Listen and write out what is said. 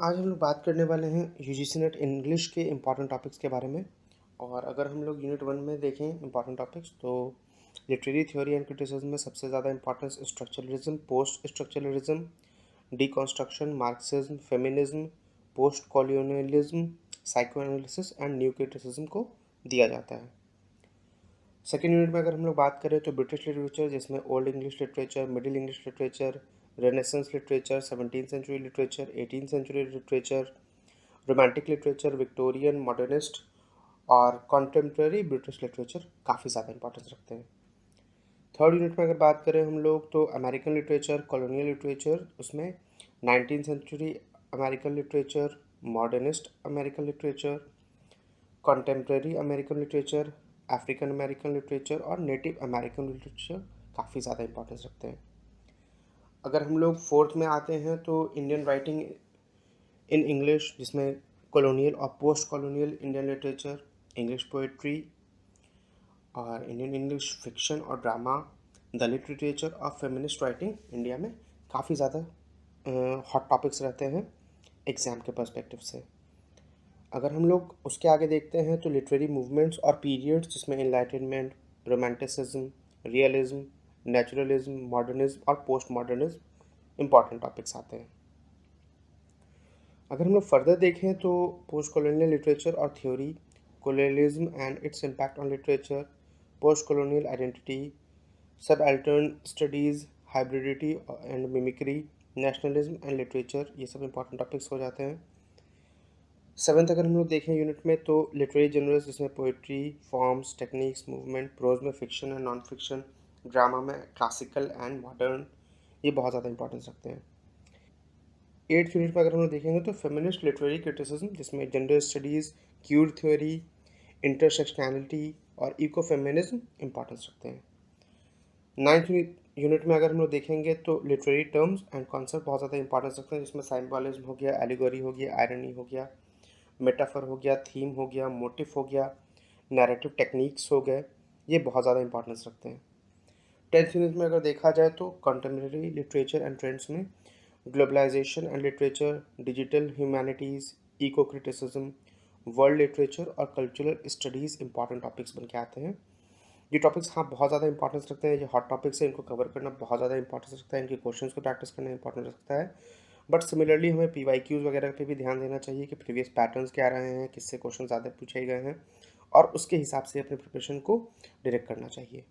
आज हम लोग बात करने वाले हैं यूजीसी नेट इंग्लिश के इम्पॉर्टेंट टॉपिक्स के बारे में। और अगर हम लोग यूनिट 1 में देखें इम्पॉर्टेंट टॉपिक्स, तो लिटरेरी थ्योरी एंड क्रिटिसिज्म में सबसे ज़्यादा importance structuralism, post structuralism, deconstruction, Marxism, feminism, post colonialism, psycho analysis and new criticism को दिया जाता है। सेकेंड यूनिट में अगर हम लोग बात करें तो ब्रिटिश लिटरेचर, जिसमें old English literature, middle English literature, renaissance literature, 17th century literature, 18th century literature, romantic literature, Victorian, modernist और कॉन्टेम्प्रेरी ब्रिटिश लिटरेचर काफ़ी ज़्यादा इंपॉर्टेंस रखते हैं। थर्ड यूनिट में अगर बात करें हम लोग तो अमेरिकन लिटरेचर, कॉलोनियल लिटरेचर, उसमें 19th century American literature, modernist American literature, contemporary American literature, African American literature और नेटिव अमेरिकन लिटरेचर काफ़ी ज़्यादा इंपॉर्टेंस रखते हैं। अगर हम लोग फोर्थ में आते हैं तो इंडियन राइटिंग इन इंग्लिश, जिसमें कॉलोनियल और post colonial Indian literature, English poetry और इंडियन इंग्लिश फिक्शन और ड्रामा, दलित लिटरेचर और फेमिनिस्ट राइटिंग इंडिया में काफ़ी ज़्यादा हॉट टॉपिक्स रहते हैं एग्ज़ाम के पर्सपेक्टिव से। अगर हम लोग उसके आगे देखते हैं तो लिटरेरी मूवमेंट्स और पीरियड्स, जिसमें enlightenment, romanticism, realism, naturalism, modernism और पोस्ट मॉडर्निज्म इंपॉर्टेंट टॉपिक्स आते हैं। अगर हम लोग फर्दर देखें तो पोस्ट कॉलोनियल लिटरेचर और theory, colonialism and its impact on literature, post colonial identity, subaltern studies, hybridity and mimicry, nationalism and literature, ये सब इंपॉर्टेंट टॉपिक्स हो जाते हैं। सेवन्थ अगर हम लोग देखें यूनिट में तो लिटरेरी जनरल्स, जिसमें poetry, forms, techniques, movement, prose में fiction and non fiction, drama में क्लासिकल एंड मॉडर्न, ये बहुत ज़्यादा इंपॉर्टेंस रखते हैं। एट्थ यूनिट में अगर हम लोग देखेंगे तो फेमिनिस्ट लिटरेरी क्रिटिसिज्म, जिसमें gender studies, cure theory, intersectionality और इको फेमिनिज्म इंपॉर्टेंस रखते हैं। नाइन्थ यूनिट में अगर हम लोग देखेंगे तो लिटरेरी टर्म्स एंड कॉन्सेप्ट बहुत ज़्यादा इंपॉर्टेंस रखते हैं, जिसमें साइम्बॉलिज्म हो गया, एलिगोरी हो गया, आयरनी हो गया, मेटाफर हो गया, थीम हो गया, मोटिव हो गया, नैरेटिव टेक्निक्स हो गए, ये बहुत ज़्यादा इंपॉर्टेंस रखते हैं। टेंथ यूनिट में अगर देखा जाए तो कंटेम्प्रेरी लिटरेचर एंड ट्रेंड्स में globalisation and literature, digital humanities, eco criticism, world literature और कल्चरल स्टडीज़ इंपॉर्टेंट टॉपिक्स बन के आते हैं। ये टॉपिक्स हाँ बहुत ज़्यादा इंपॉर्टेंस रखते हैं, ये हॉट टॉपिक्स है, इनको कवर करना बहुत ज़्यादा इंपॉर्टेंस रखता है, इनके क्वेश्चंस को प्रैक्टिस करना इंपॉर्टेंट रखता है। बट सिमिलरली हमें पीवाईक्यूज़ वगैरह पे भी ध्यान देना चाहिए कि प्रीवियस पैटर्न्स क्या रहे हैं, किससे क्वेश्चन ज़्यादा पूछे गए हैं, और उसके हिसाब से अपने प्रिपरेशन को डायरेक्ट करना चाहिए।